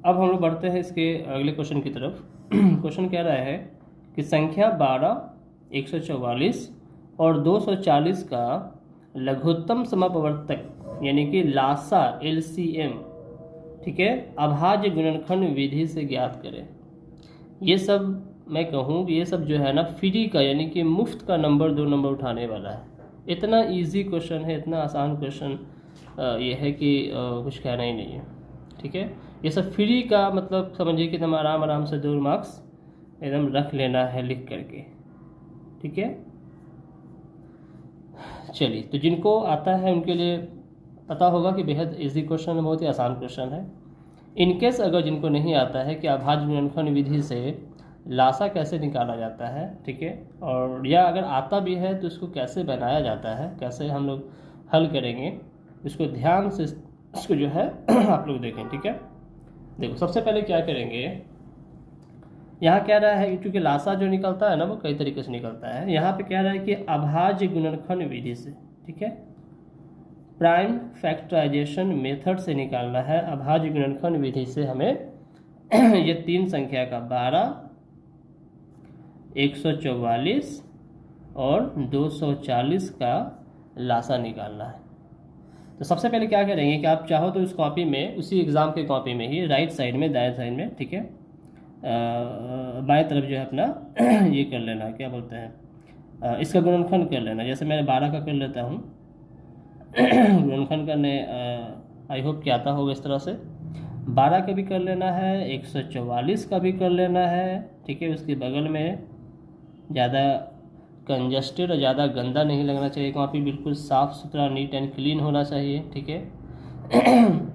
अब हम लोग बढ़ते हैं इसके अगले क्वेश्चन की तरफ। क्वेश्चन कह रहा है कि संख्या 12, 144 और 240 का लघुत्तम समापवर्तक यानी कि लासा LCM, ठीक है, अभाज्य गुणनखंड विधि से ज्ञात करें। ये सब मैं कहूँ ये सब जो है ना फ्री का यानी कि मुफ्त का नंबर 2 नंबर उठाने वाला है। इतना इजी क्वेश्चन है, इतना आसान क्वेश्चन ये है कि कुछ कहना ही नहीं है, ठीक है। ये सब फ्री का मतलब समझिए कि तुम आराम आराम से 2 मार्क्स एकदम रख लेना है लिख करके, ठीक है। चलिए, तो जिनको आता है उनके लिए पता होगा कि बेहद इजी क्वेश्चन है, बहुत ही आसान क्वेश्चन है। इनकेस अगर जिनको नहीं आता है कि अभाज्य गुणनखंड विधि से लासा कैसे निकाला जाता है, ठीक है, और या अगर आता भी है तो इसको कैसे बनाया जाता है, कैसे हम लोग हल करेंगे, इसको ध्यान से इसको जो है आप लोग देखें, ठीक है। देखो सबसे पहले क्या करेंगे, यहाँ कह रहा है क्योंकि लासा जो निकलता है ना वो कई तरीके से निकलता है। यहाँ पे कह रहा है कि अभाज्य गुणनखंड विधि से, ठीक है, प्राइम फैक्टराइजेशन मेथड से निकालना है। अभाज्य गुणनखंड विधि से हमें ये 3 संख्या का 12, 144 और 240 का लासा निकालना है। तो सबसे पहले क्या करेंगे कि आप चाहो तो उस कॉपी में, उसी एग्ज़ाम के कॉपी में ही राइट साइड में, दाएं साइड में, ठीक है, बाएं तरफ जो है अपना ये कर लेना, क्या बोलते हैं, इसका गुणनखंड कर लेना। जैसे मैंने 12 का कर लेता हूँ गुणनखंड करने, आई होप कि आता होगा इस तरह से। 12 का भी कर लेना है, 144 का भी कर लेना है, ठीक है। उसके बगल में ज़्यादा कंजस्टेड और ज़्यादा गंदा नहीं लगना चाहिए, कॉपी बिल्कुल साफ़ सुथरा नीट एंड क्लीन होना चाहिए, ठीक है।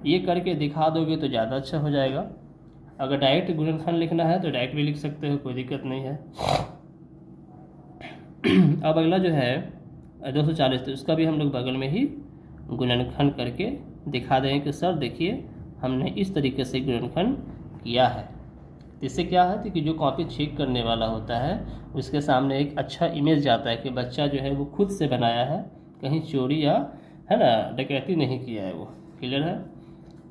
ये करके दिखा दोगे तो ज़्यादा अच्छा हो जाएगा। अगर डायरेक्ट गुणनखंड लिखना है तो डायरेक्ट भी लिख सकते हो, कोई दिक्कत नहीं है। अब अगला जो है 240, तो उसका भी हम लोग बगल में ही गुणनखंड करके दिखा देंगे कि सर देखिए हमने इस तरीके से गुणनखंड किया है। इससे क्या है कि जो कॉपी चेक करने वाला होता है उसके सामने एक अच्छा इमेज जाता है कि बच्चा जो है वो खुद से बनाया है, कहीं चोरी या है ना डकैती नहीं किया है वो। क्लियर है?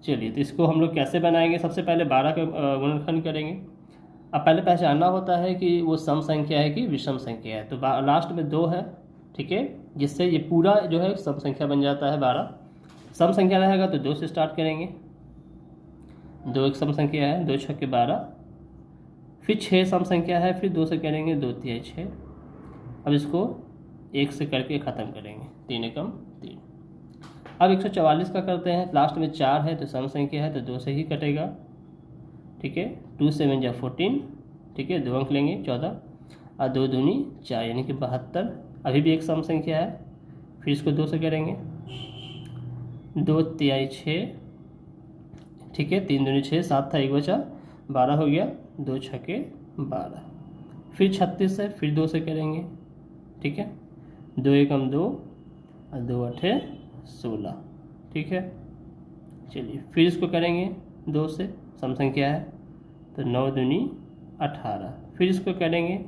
चलिए, तो इसको हम लोग कैसे बनाएंगे। सबसे पहले 12 का गुणनखंड करेंगे। अब पहले पहचानना होता है कि वो सम संख्या है कि विषम संख्या है। तो लास्ट में 2 है, ठीक है, जिससे ये पूरा जो है सम संख्या बन जाता है 12। सम संख्या रहेगा तो 2 से स्टार्ट करेंगे, 2 एक सम संख्या है, 2 छक्के 12। फिर 6 सम संख्या है, फिर 2 से करेंगे, 2 तिहाई 6। अब इसको 1 से करके ख़त्म करेंगे, 3 एकम 3। अब 144 का करते हैं, लास्ट में 4 है तो सम संख्या है तो 2 से ही कटेगा, ठीक है। 2 7 जा 14, ठीक है, 2 अंक लेंगे 14 और 2 दूनी 4 यानी कि 72। अभी भी एक सम संख्या है, फिर इसको 2 से करेंगे, 2 तिहाई 6, ठीक है, 3 दूनी 6, 7 था 1 बचा, 12 हो गया, 2 छक्के 12। फिर 36 है, फिर 2 से करेंगे, ठीक है, 2 एकम 2 और 2 अठे 16, ठीक है। चलिए, फिर इसको करेंगे 2 से, सम संख्या है तो 9 दूनी 18। फिर इसको करेंगे,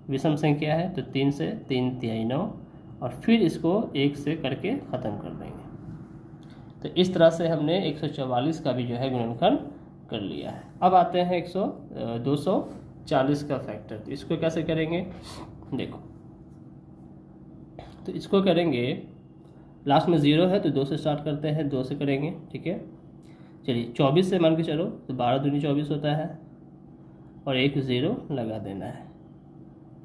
विषम संख्या है तो 3 से, 3 तिहाई 9 और फिर इसको 1 से करके ख़त्म कर देंगे। तो इस तरह से हमने 144 का भी जो है गुणनखंड कर लिया है। अब आते हैं 240 का फैक्टर। तो इसको कैसे करेंगे, देखो, तो इसको करेंगे, लास्ट में 0 है तो 2 से स्टार्ट करते हैं, 2 से करेंगे, ठीक है। चलिए, 24 से मान के चलो तो 12 दूनी 24 होता है और 1 0 लगा देना है।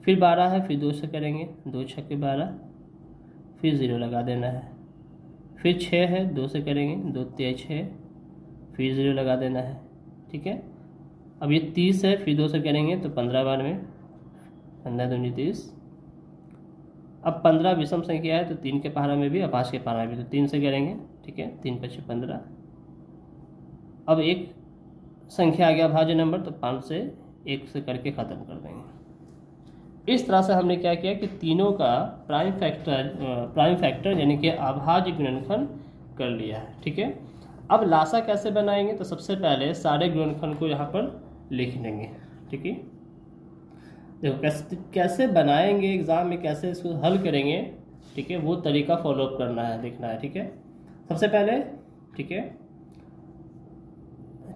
फिर 12 है, फिर 2 से करेंगे, 2 छक्के 12, फिर 0 लगा देना है। फिर 6 है, 2 से करेंगे, 2 तिहाई 6, फिर 0 लगा देना है, ठीक है। अब ये 30 है, फिर 2 से करेंगे तो 15 बार में, 15 दूनी 30। अब 15 विषम संख्या है तो 3 के पहाड़ा में भी और 5 के पहाड़ा में भी, तो 3 से करेंगे, ठीक है, 3 पच्चीस 15। अब एक संख्या आ गया भाज्य नंबर तो 5 से 1 से करके ख़त्म कर देंगे। इस तरह से हमने क्या किया कि तीनों का प्राइम फैक्टर यानी कि अभाज्य गुणनखंड कर लिया है, ठीक है। अब लासा कैसे बनाएंगे, तो सबसे पहले सारे गुणनखंड को यहाँ पर लिख लेंगे, ठीक है। देखो कैसे बनाएंगे, एग्ज़ाम में कैसे इसको हल करेंगे, ठीक है, वो तरीका फॉलोअप करना है, देखना है, ठीक है। सबसे पहले, ठीक है,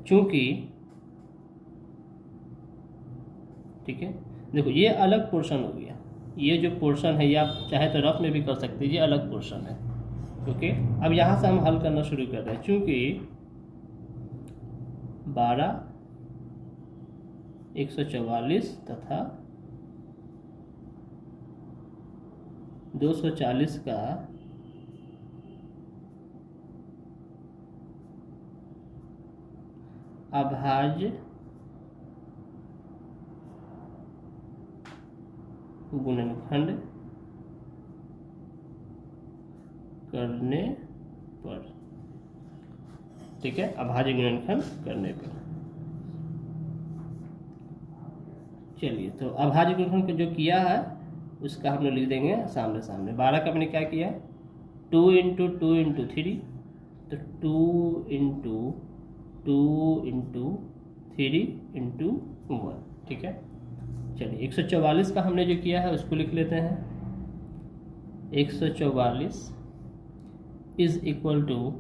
चूँकि ठीक है। देखो ये अलग पोर्शन हो गया, ये जो पोर्शन है ये आप चाहे तो रफ में भी कर सकते हैं, ये अलग पोर्शन है। ओके, अब यहाँ से हम हल करना शुरू कर रहे हैं। चूँकि 12, 144 तथा 240 का अभाज्य गुणनखंड करने पर, ठीक है, अभाज्य गुणनखंड करने पर। चलिए, तो अभाज्य गुणनखंड जो किया है उसका हम लोग लिख देंगे सामने सामने। 12 का हमने क्या किया, 2 × 2 × 3, तो 2 × 2 × 3 × 1, ठीक है। चलिए, 144 का हमने जो किया है उसको लिख लेते हैं। 144 इज इक्वल टू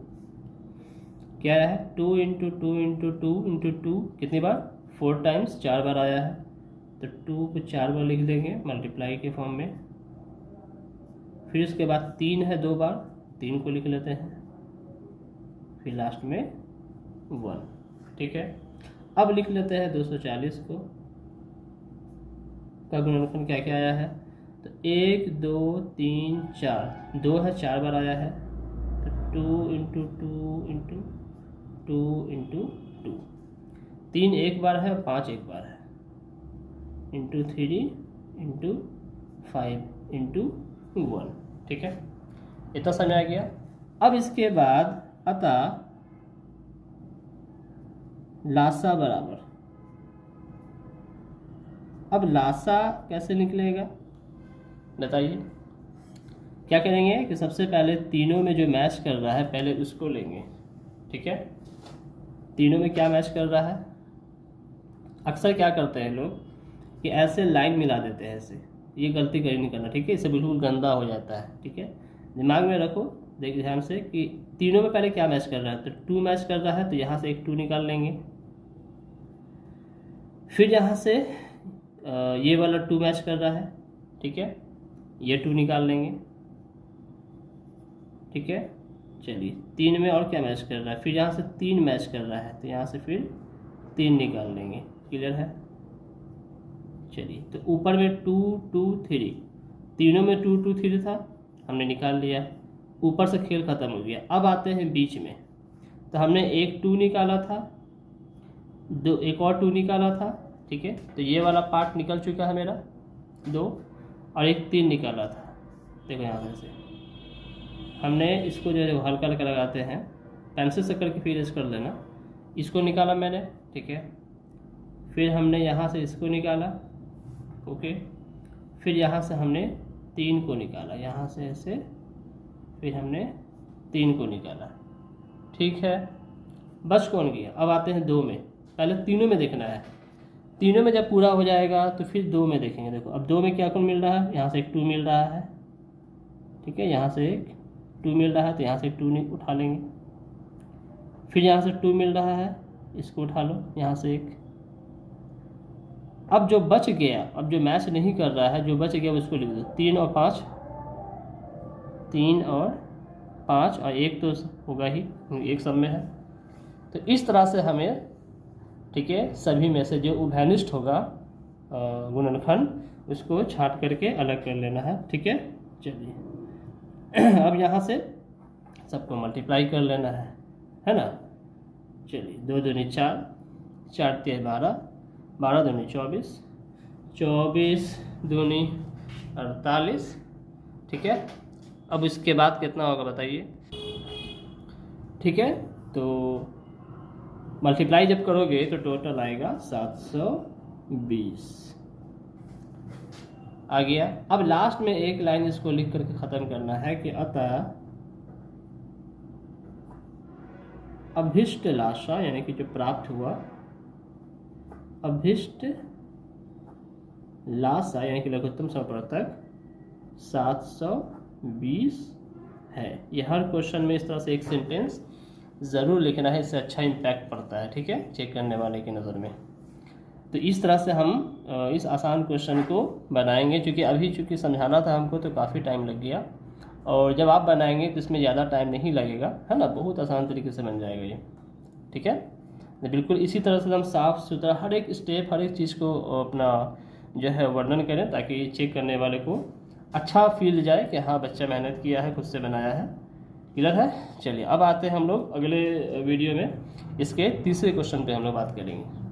क्या है, 2 × 2 × 2 × 2 कितनी बार, 4 टाइम्स, 4 बार आया है, तो 2 को 4 बार लिख देंगे मल्टीप्लाई के फॉर्म में। फिर उसके बाद 3 है 2 बार, 3 को लिख लेते हैं, फिर लास्ट में 1, ठीक है। अब लिख लेते हैं 240 को, का गुणनखंड क्या क्या आया है, तो 1 2 3 4, 2 है 4 बार आया है, तो 2 × 2 × 2 × 2, 3 एक बार है, 5 एक बार है, × 3 × 5 × 1, ठीक है। इतना समझ आ गया। अब इसके बाद अतः लासा बराबर, अब लासा कैसे निकलेगा बताइए। क्या करेंगे कि सबसे पहले तीनों में जो मैच कर रहा है पहले उसको लेंगे, ठीक है। तीनों में क्या मैच कर रहा है, अक्सर क्या करते हैं लोग कि ऐसे लाइन मिला देते हैं, ऐसे, ये गलती कहीं नहीं करना, ठीक है, इससे बिल्कुल गंदा हो जाता है, ठीक है। दिमाग में रखो, देखिए ध्यान से कि तीनों में पहले क्या मैच कर रहा है, तो 2 मैच कर रहा है, तो यहाँ से एक 2 निकाल लेंगे। फिर यहाँ से ये वाला 2 मैच कर रहा है, ठीक है, ये 2 निकाल लेंगे, ठीक है। चलिए, 3 में और क्या मैच कर रहा है, फिर यहाँ से 3 मैच कर रहा है, तो यहाँ से फिर 3 निकाल लेंगे, क्लियर है। चलिए, तो ऊपर में 2 2 3, तीनों में 2 2 3 था, हमने निकाल लिया, ऊपर से खेल ख़त्म हो गया। अब आते हैं बीच में, तो हमने एक 2 निकाला था, एक और 2 निकाला था, ठीक है, तो ये वाला पार्ट निकल चुका है मेरा 2, और एक 3 निकाला था। देखो यहाँ से हमने इसको जो है हल्का हल्का लगाते हैं, पेंसिल से करके फिर इस कर लेना, इसको निकाला मैंने, ठीक है। फिर हमने यहाँ से इसको निकाला, ओके। फिर यहाँ से हमने 3 को निकाला, यहाँ से ऐसे, फिर हमने 3 को निकाला, ठीक है। बच कौन गया, अब आते हैं 2 में, पहले तीनों में देखना है, तीनों में जब पूरा हो जाएगा तो फिर 2 में देखेंगे। देखो अब 2 में क्या कौन मिल रहा है, यहाँ से एक 2 मिल रहा है, ठीक है, यहाँ से एक 2 मिल रहा है, तो यहाँ से 2 उठा लेंगे। फिर यहाँ से 2 मिल रहा है, इसको उठा लो, यहाँ से एक। अब जो बच गया, अब जो मैच नहीं कर रहा है, जो बच गया उसको लिख दो, 3 और 5, 3 और 5, और एक तो होगा ही, एक सब में है। तो इस तरह से हमें, ठीक है, सभी में से जो उभयनिष्ठ होगा गुणनखंड उसको छांट करके अलग कर लेना है, ठीक है। चलिए, अब यहाँ से सबको मल्टीप्लाई कर लेना है ना। चलिए, 2 दूनी 4, 4 3 12, 12 दूनी 24, 24 दूनी 48, ठीक है। अब इसके बाद कितना होगा बताइए, ठीक है। तो मल्टीप्लाई जब करोगे तो टोटल आएगा 720 आ गया। अब लास्ट में एक लाइन इसको लिख करके ख़त्म करना है कि अतः अभिष्ट लाशा, यानी कि जो प्राप्त हुआ, अभिष्ट लाशा यानी कि लघुत्तम समवर्तक 720 है। ये हर क्वेश्चन में इस तरह से एक सेंटेंस ज़रूर लिखना है, इससे अच्छा इम्पैक्ट पड़ता है, ठीक है, चेक करने वाले की नज़र में। तो इस तरह से हम इस आसान क्वेश्चन को बनाएंगे। क्योंकि अभी चूँकि समझाना था हमको तो काफ़ी टाइम लग गया, और जब आप बनाएंगे तो इसमें ज़्यादा टाइम नहीं लगेगा, है ना। बहुत आसान तरीके से बन जाएगा ये, ठीक है। तो बिल्कुल इसी तरह से हम साफ़ सुथरा हर एक स्टेप, हर एक चीज़ को अपना जो है वर्णन करें, ताकि चेक करने वाले को अच्छा फील जाए कि हाँ बच्चा मेहनत किया है, खुद से बनाया है। क्लियर है। चलिए अब आते हैं हम लोग अगले वीडियो में इसके तीसरे क्वेश्चन पे हम लोग बात करेंगे।